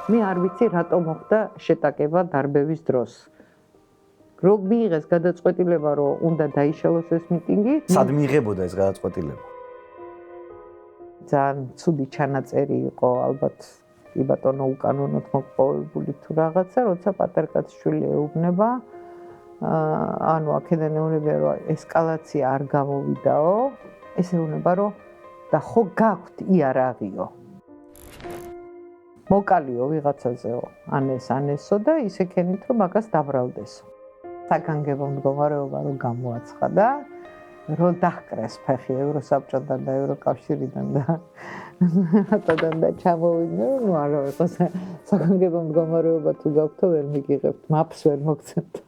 მე არ ვიცი რატო მოხდა შეტაკება დარბევის დროს. Რო მიიღეს გადაწყვეტილება, რომ უნდა დაიშალოს ეს მიტინგი. სად მიიღებოდა ეს გადაწყვეტილება? ძალიან ცუდი ჩანაწერი იყო, ალბათ კი ბატონო უკანონოდ მოპოვებული თუ რაღაცა, როცა პატარკაცშვილი ეუბნება, ანუ აქედან ეუბნება, რომ ესკალაცია არ გამოვიდაო, ეს ეუბნება, რომ და ხო გაქვთ იარაღიო. მოკალიო ვიღაცაზეო, ანესო და ისე ქენით, რომ მაგას დაბრალდესო. საგანგებო მდგომარეობა რომ გამოაცხადა, რომ დაჰკრეს ფეხი ევროსაბჭოდან და ევროკავშირიდან და რატოდან და ჩამოვიდნენ, ნუ არა იყოს საგანგებო მდგომარეობა თუ გაქვთო ვერ მიგიღებთ, მაპს ვერ მოგცემთ.